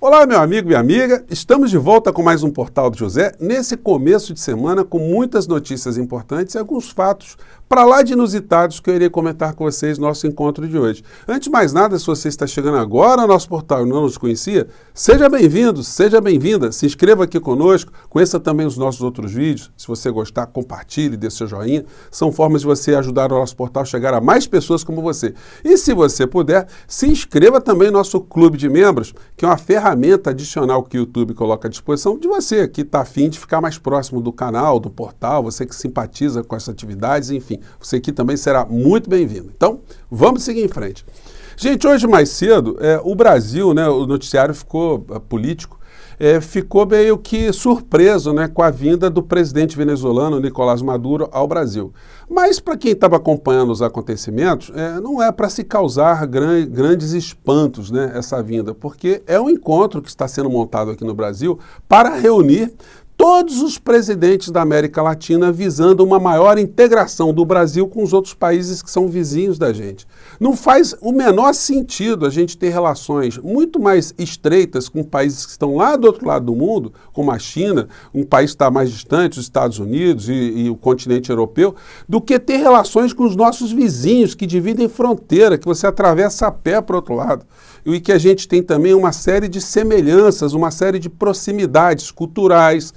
Olá, meu amigo e amiga, estamos de volta com mais um Portal do José, nesse começo de semana com muitas notícias importantes e alguns fatos para lá de inusitados que eu irei comentar com vocês no nosso encontro de hoje. Antes de mais nada, se você está chegando agora ao nosso portal e não nos conhecia, seja bem-vindo, seja bem-vinda, se inscreva aqui conosco, conheça também os nossos outros vídeos, se você gostar, compartilhe, dê seu joinha, são formas de você ajudar o nosso portal a chegar a mais pessoas como você. E se você puder, se inscreva também no nosso clube de membros, que é uma ferramenta adicional que o YouTube coloca à disposição de você que está afim de ficar mais próximo do canal, do portal, você que simpatiza com essas atividades, enfim, você aqui também será muito bem-vindo. Então, vamos seguir em frente. Gente, hoje mais cedo, o Brasil, né, o noticiário político, ficou meio que surpreso, né, com a vinda do presidente venezuelano Nicolás Maduro ao Brasil. Mas para quem estava acompanhando os acontecimentos, não é para se causar grandes espantos, né, essa vinda, porque é um encontro que está sendo montado aqui no Brasil para reunir todos os presidentes da América Latina visando uma maior integração do Brasil com os outros países que são vizinhos da gente. Não faz o menor sentido a gente ter relações muito mais estreitas com países que estão lá do outro lado do mundo, como a China, um país que está mais distante, os Estados Unidos e o continente europeu, do que ter relações com os nossos vizinhos que dividem fronteira, que você atravessa a pé para o outro lado. E que a gente tem também uma série de semelhanças, uma série de proximidades culturais,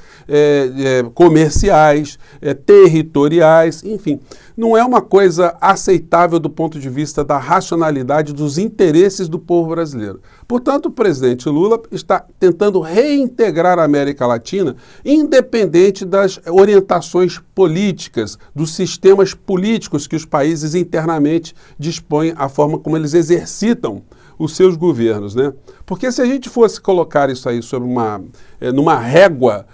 comerciais, territoriais, enfim. Não é uma coisa aceitável do ponto de vista da racionalidade dos interesses do povo brasileiro. Portanto, o presidente Lula está tentando reintegrar a América Latina, independente das orientações políticas, dos sistemas políticos que os países internamente dispõem, a forma como eles exercitam os seus governos, né? Porque se a gente fosse colocar isso aí sobre numa régua,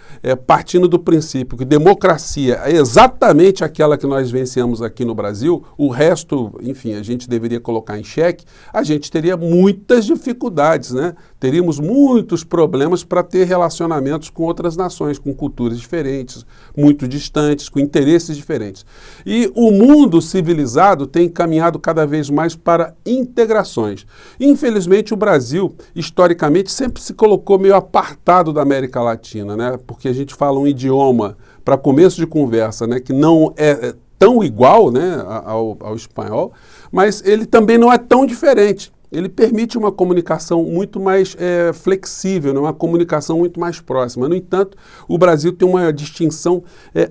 partindo do princípio que democracia é exatamente aquela que nós vencemos aqui no Brasil, o resto, enfim, a gente deveria colocar em xeque, a gente teria muitas dificuldades, né? Teríamos muitos problemas para ter relacionamentos com outras nações, com culturas diferentes, muito distantes, com interesses diferentes. E o mundo civilizado tem caminhado cada vez mais para integrações. Infelizmente, o Brasil, historicamente, sempre se colocou meio apartado da América Latina, né? Porque a gente fala um idioma, para começo de conversa, né, que não é tão igual, né, ao espanhol, mas ele também não é tão diferente. Ele permite uma comunicação muito mais flexível, né? Uma comunicação muito mais próxima. No entanto, o Brasil tem uma distinção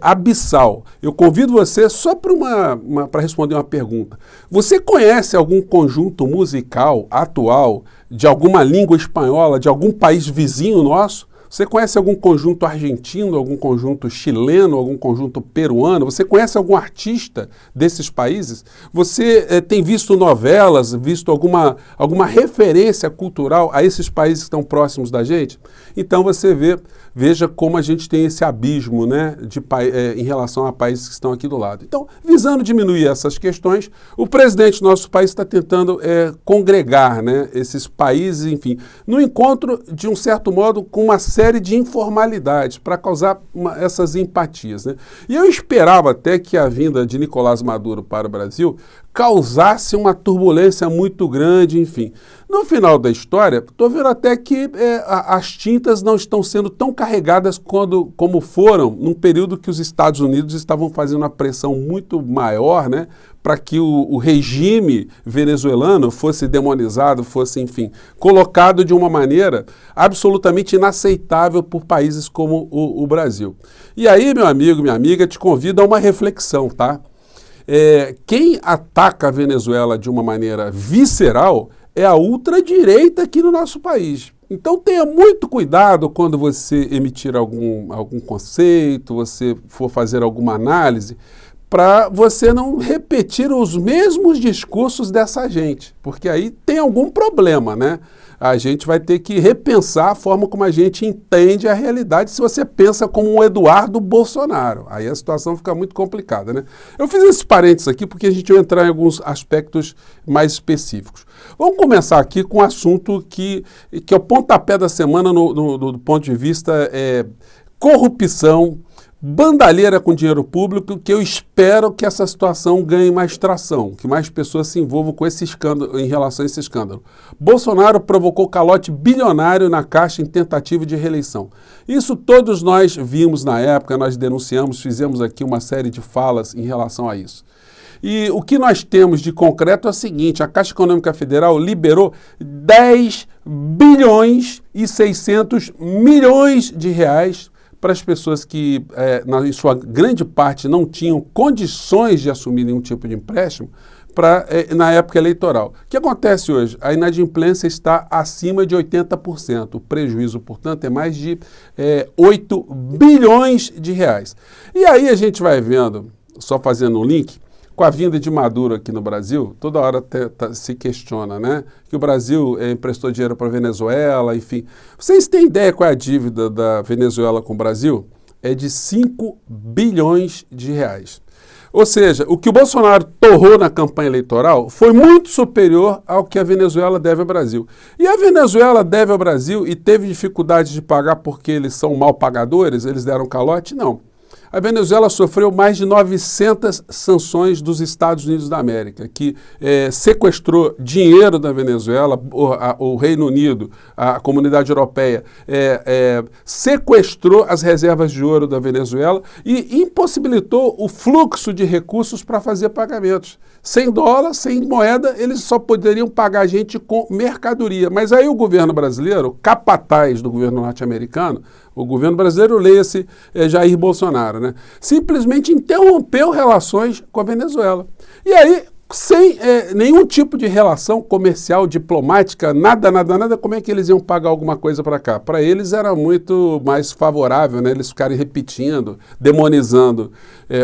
abissal. Eu convido você só para responder uma pergunta. Você conhece algum conjunto musical atual de alguma língua espanhola, de algum país vizinho nosso? Você conhece algum conjunto argentino, algum conjunto chileno, algum conjunto peruano? Você conhece algum artista desses países? Você tem visto novelas, visto alguma referência cultural a esses países que estão próximos da gente? Então você veja como a gente tem esse abismo, né, em relação a países que estão aqui do lado. Então, visando diminuir essas questões, o presidente do nosso país está tentando congregar, né, esses países, enfim, no encontro, de um certo modo, com uma série de informalidades para causar essas empatias, né? E eu esperava até que a vinda de Nicolás Maduro para o Brasil causasse uma turbulência muito grande, enfim. No final da história, estou vendo até que as tintas não estão sendo tão carregadas como foram num período que os Estados Unidos estavam fazendo uma pressão muito maior, né, para que o regime venezuelano fosse demonizado, fosse, enfim, colocado de uma maneira absolutamente inaceitável por países como o Brasil. E aí, meu amigo, minha amiga, te convido a uma reflexão, tá? Quem ataca a Venezuela de uma maneira visceral é a ultradireita aqui no nosso país. Então tenha muito cuidado quando você emitir algum conceito, você for fazer alguma análise, para você não repetir os mesmos discursos dessa gente, porque aí tem algum problema, né? A gente vai ter que repensar a forma como a gente entende a realidade se você pensa como um Eduardo Bolsonaro. Aí a situação fica muito complicada, né? Eu fiz esses parênteses aqui porque a gente vai entrar em alguns aspectos mais específicos. Vamos começar aqui com um assunto que é o pontapé da semana do ponto de vista corrupção, bandalheira com dinheiro público, que eu espero que essa situação ganhe mais tração, que mais pessoas se envolvam com esse escândalo, em relação a esse escândalo. Bolsonaro provocou calote bilionário na Caixa em tentativa de reeleição. Isso todos nós vimos na época, nós denunciamos, fizemos aqui uma série de falas em relação a isso. E o que nós temos de concreto é o seguinte: a Caixa Econômica Federal liberou 10 bilhões e 600 milhões de reais para as pessoas que, em sua grande parte, não tinham condições de assumir nenhum tipo de empréstimo na época eleitoral. O que acontece hoje? A inadimplência está acima de 80%. O prejuízo, portanto, é mais de 8 bilhões de reais. E aí a gente vai vendo, só fazendo um link, com a vinda de Maduro aqui no Brasil, toda hora se questiona, né? Que o Brasil emprestou dinheiro para a Venezuela, enfim. Vocês têm ideia qual é a dívida da Venezuela com o Brasil? É de 5 bilhões de reais. Ou seja, o que o Bolsonaro torrou na campanha eleitoral foi muito superior ao que a Venezuela deve ao Brasil. E a Venezuela deve ao Brasil e teve dificuldade de pagar porque eles são mal pagadores, eles deram calote? Não. A Venezuela sofreu mais de 900 sanções dos Estados Unidos da América, que sequestrou dinheiro da Venezuela, o Reino Unido, a Comunidade Europeia, sequestrou as reservas de ouro da Venezuela e impossibilitou o fluxo de recursos para fazer pagamentos. Sem dólar, sem moeda, eles só poderiam pagar a gente com mercadoria. Mas aí o governo brasileiro, capataz do governo norte-americano, o governo brasileiro, leia-se Jair Bolsonaro, né, simplesmente interrompeu relações com a Venezuela. E aí, sem nenhum tipo de relação comercial, diplomática, nada, como é que eles iam pagar alguma coisa para cá? Para eles era muito mais favorável, né, eles ficarem repetindo, demonizando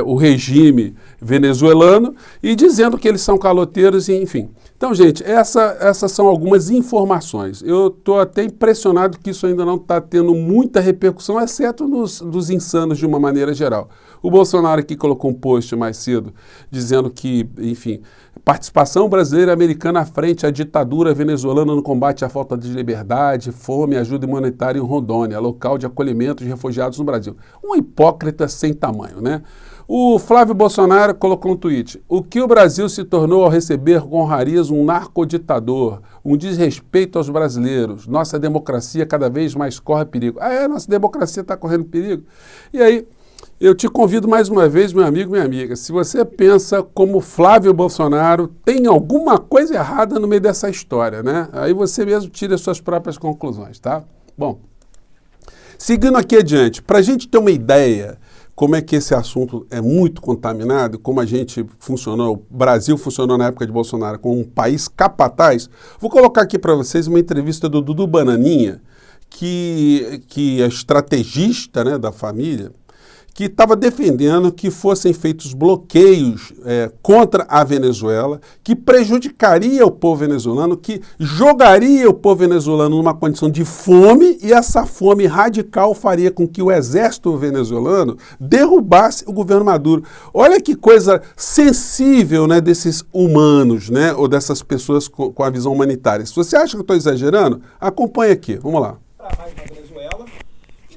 o regime venezuelano e dizendo que eles são caloteiros, e, enfim. Então, gente, essas são algumas informações. Eu estou até impressionado que isso ainda não está tendo muita repercussão, exceto dos insanos de uma maneira geral. O Bolsonaro aqui colocou um post mais cedo, dizendo que, enfim, participação brasileira e americana à frente à ditadura venezuelana no combate à falta de liberdade, fome e ajuda humanitária em Rondônia, local de acolhimento de refugiados no Brasil. Um hipócrita sem tamanho, né? O Flávio Bolsonaro colocou um tweet: o que o Brasil se tornou ao receber com honrarias um narcoditador, um desrespeito aos brasileiros, nossa democracia cada vez mais corre perigo. Nossa democracia está correndo perigo? E aí, eu te convido mais uma vez, meu amigo, minha amiga, se você pensa como Flávio Bolsonaro, tem alguma coisa errada no meio dessa história, né? Aí você mesmo tira as suas próprias conclusões, tá? Bom, seguindo aqui adiante, para a gente ter uma ideia como é que esse assunto é muito contaminado, como a gente funcionou, o Brasil funcionou na época de Bolsonaro como um país capataz, vou colocar aqui para vocês uma entrevista do Dudu Bananinha, que é estrategista, né, da família, que estava defendendo que fossem feitos bloqueios contra a Venezuela, que prejudicaria o povo venezuelano, que jogaria o povo venezuelano numa condição de fome, e essa fome radical faria com que o exército venezuelano derrubasse o governo Maduro. Olha que coisa sensível, né, desses humanos, né, ou dessas pessoas com a visão humanitária. Se você acha que eu estou exagerando, acompanhe aqui. Vamos lá.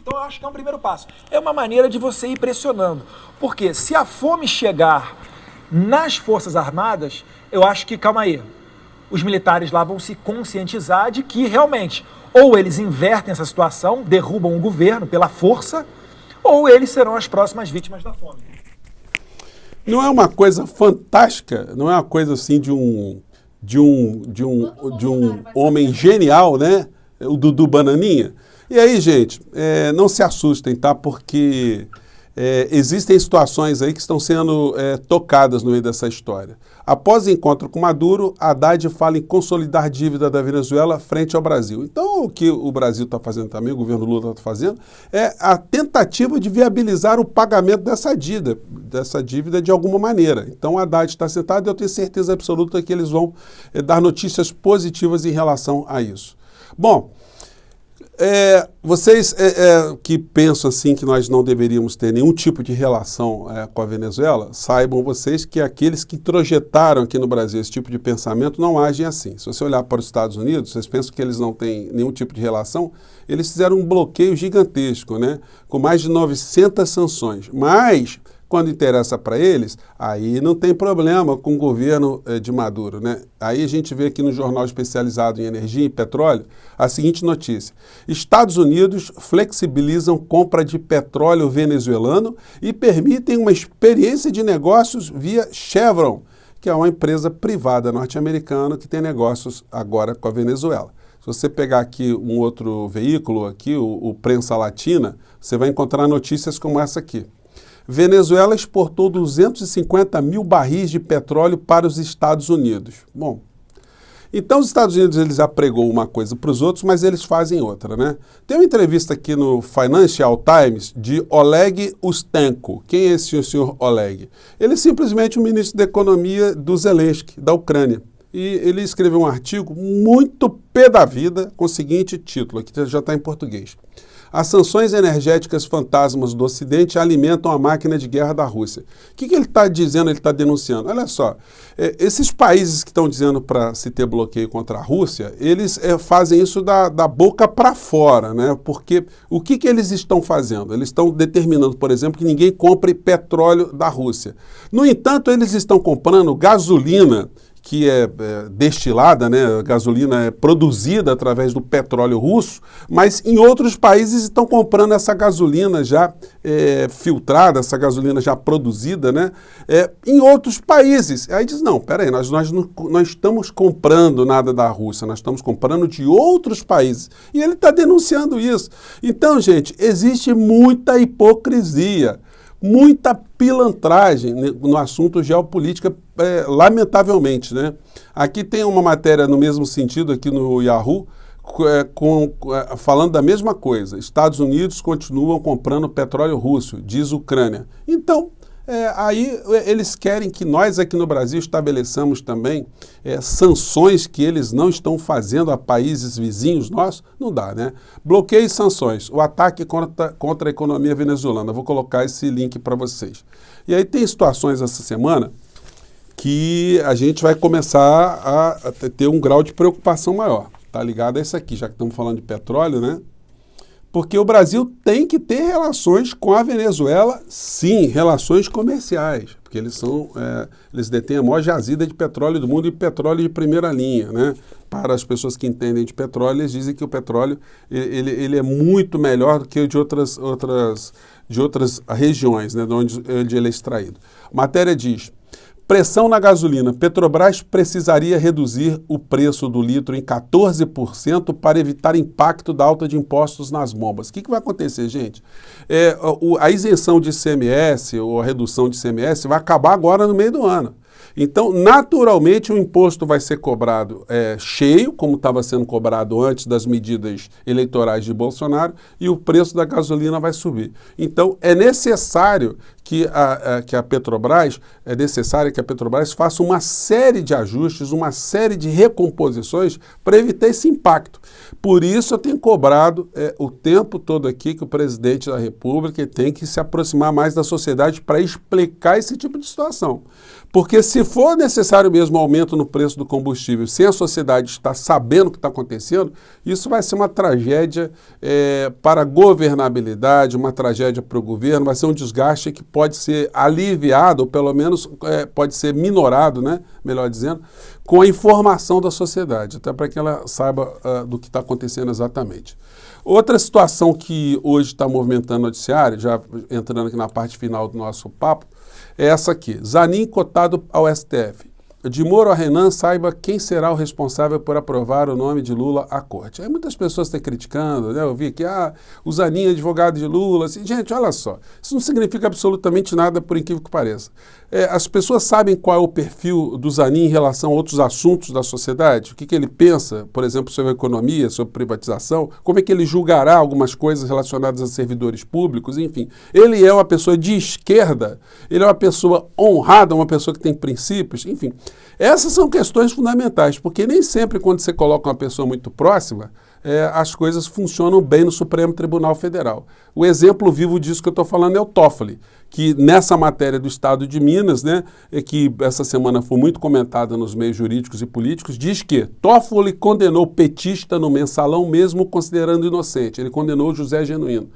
Então eu acho que é um primeiro passo. É uma maneira de você ir pressionando. Porque se a fome chegar nas Forças Armadas, eu acho que, calma aí, os militares lá vão se conscientizar de que realmente ou eles invertem essa situação, derrubam o governo pela força, ou eles serão as próximas vítimas da fome. Não é uma coisa fantástica, não é uma coisa assim de um homem genial, né? O Dudu Bananinha. E aí, gente, não se assustem, tá? Porque existem situações aí que estão sendo tocadas no meio dessa história. Após o encontro com Maduro, Haddad fala em consolidar dívida da Venezuela frente ao Brasil. Então, o que o Brasil está fazendo também, o governo Lula está fazendo, é a tentativa de viabilizar o pagamento dessa dívida de alguma maneira. Então, Haddad está sentado e eu tenho certeza absoluta que eles vão dar notícias positivas em relação a isso. Bom, Vocês que pensam assim que nós não deveríamos ter nenhum tipo de relação com a Venezuela, saibam vocês que aqueles que introjetaram aqui no Brasil esse tipo de pensamento não agem assim. Se você olhar para os Estados Unidos, vocês pensam que eles não têm nenhum tipo de relação, eles fizeram um bloqueio gigantesco, né? Com mais de 900 sanções. Mas, quando interessa para eles, aí não tem problema com o governo de Maduro, né? Aí a gente vê aqui no jornal especializado em energia e petróleo a seguinte notícia: Estados Unidos flexibilizam compra de petróleo venezuelano e permitem uma experiência de negócios via Chevron, que é uma empresa privada norte-americana que tem negócios agora com a Venezuela. Se você pegar aqui um outro veículo, aqui, o Prensa Latina, você vai encontrar notícias como essa aqui. Venezuela exportou 250 mil barris de petróleo para os Estados Unidos. Bom, então os Estados Unidos eles apregou uma coisa para os outros, mas eles fazem outra, né? Tem uma entrevista aqui no Financial Times de Oleg Ustenko. Quem é esse senhor Oleg? Ele é simplesmente o ministro da Economia do Zelensky, da Ucrânia. E ele escreveu um artigo muito pé da vida com o seguinte título, que já está em português. As sanções energéticas fantasmas do Ocidente alimentam a máquina de guerra da Rússia. O que ele está dizendo, ele está denunciando? Olha só, esses países que estão dizendo para se ter bloqueio contra a Rússia, eles fazem isso da boca para fora, né? Porque o que eles estão fazendo? Eles estão determinando, por exemplo, que ninguém compre petróleo da Rússia. No entanto, eles estão comprando gasolina, que é destilada, né? A gasolina é produzida através do petróleo russo, mas em outros países estão comprando essa gasolina já filtrada, essa gasolina já produzida, né? Em outros países. Aí diz, não, peraí, nós não estamos comprando nada da Rússia, nós estamos comprando de outros países. E ele está denunciando isso. Então, gente, existe muita hipocrisia, muita pilantragem no assunto geopolítica, lamentavelmente, né? Aqui tem uma matéria no mesmo sentido aqui no Yahoo, falando da mesma coisa. Estados Unidos continuam comprando petróleo russo, diz Ucrânia. Então, aí eles querem que nós aqui no Brasil estabeleçamos também sanções que eles não estão fazendo a países vizinhos nossos. Não dá, né? Bloqueio e sanções, o ataque contra a economia venezuelana. Vou colocar esse link para vocês. E aí tem situações essa semana que a gente vai começar a ter um grau de preocupação maior. Tá ligado a isso aqui, já que estamos falando de petróleo, né? Porque o Brasil tem que ter relações com a Venezuela, sim, relações comerciais, porque eles detêm a maior jazida de petróleo do mundo e petróleo de primeira linha, né? Para as pessoas que entendem de petróleo, eles dizem que o petróleo ele é muito melhor do que o de outras regiões, né? De onde ele é extraído. A matéria diz: pressão na gasolina. Petrobras precisaria reduzir o preço do litro em 14% para evitar impacto da alta de impostos nas bombas. O que vai acontecer, gente? A isenção de ICMS ou a redução de ICMS vai acabar agora no meio do ano. Então, naturalmente, o imposto vai ser cobrado cheio, como estava sendo cobrado antes das medidas eleitorais de Bolsonaro, e o preço da gasolina vai subir. Então, é necessário que a Petrobras faça uma série de ajustes, uma série de recomposições para evitar esse impacto. Por isso eu tenho cobrado o tempo todo aqui que o presidente da República tem que se aproximar mais da sociedade para explicar esse tipo de situação. Porque se for necessário mesmo aumento no preço do combustível, sem a sociedade estar sabendo o que está acontecendo, isso vai ser uma tragédia para a governabilidade, uma tragédia para o governo, vai ser um desgaste que pode ser aliviado, ou pelo menos pode ser minorado, né? Melhor dizendo, com a informação da sociedade, até para que ela saiba do que está acontecendo exatamente. Outra situação que hoje está movimentando o noticiário, já entrando aqui na parte final do nosso papo, é essa aqui: Zanin cotado ao STF. De Moro a Renan, saiba quem será o responsável por aprovar o nome de Lula à corte. Aí muitas pessoas estão criticando, né? Eu vi que o Zanin é advogado de Lula. Assim, gente, olha só, isso não significa absolutamente nada, por incrível que pareça. As pessoas sabem qual é o perfil do Zanin em relação a outros assuntos da sociedade? O que ele pensa, por exemplo, sobre economia, sobre privatização? Como é que ele julgará algumas coisas relacionadas a servidores públicos? Enfim, ele é uma pessoa de esquerda, ele é uma pessoa honrada, uma pessoa que tem princípios, enfim. Essas são questões fundamentais, porque nem sempre quando você coloca uma pessoa muito próxima, as coisas funcionam bem no Supremo Tribunal Federal. O exemplo vivo disso que eu estou falando é o Toffoli, que nessa matéria do Estado de Minas, né, que essa semana foi muito comentada nos meios jurídicos e políticos, diz que Toffoli condenou petista no mensalão mesmo considerando inocente. Ele condenou José Genuíno.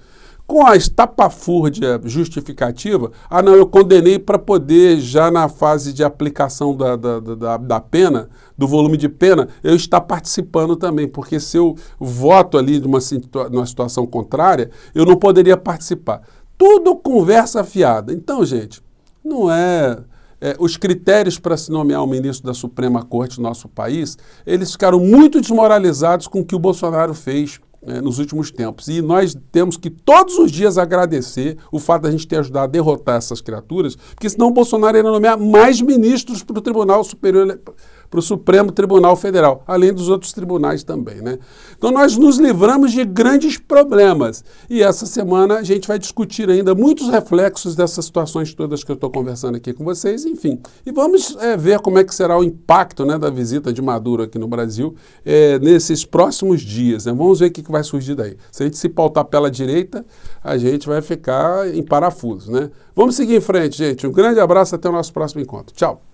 Com a estapafúrdia justificativa, não, eu condenei para poder, já na fase de aplicação da pena, do volume de pena, eu estar participando também, porque se eu voto ali numa situação contrária, eu não poderia participar. Tudo conversa fiada. Então, gente, não os critérios para se nomear um ministro da Suprema Corte do nosso país, eles ficaram muito desmoralizados com o que o Bolsonaro fez nos últimos tempos. E nós temos que todos os dias agradecer o fato de a gente ter ajudado a derrotar essas criaturas, porque senão o Bolsonaro ia nomear mais ministros para o Tribunal Superior, para o Supremo Tribunal Federal, além dos outros tribunais também, né? Então nós nos livramos de grandes problemas. E essa semana a gente vai discutir ainda muitos reflexos dessas situações todas que eu estou conversando aqui com vocês, enfim. E vamos ver como é que será o impacto, né, da visita de Maduro aqui no Brasil nesses próximos dias, né? Vamos ver o que vai surgir daí. Se a gente se pautar pela direita, a gente vai ficar em parafuso, né? Vamos seguir em frente, gente. Um grande abraço, até o nosso próximo encontro. Tchau!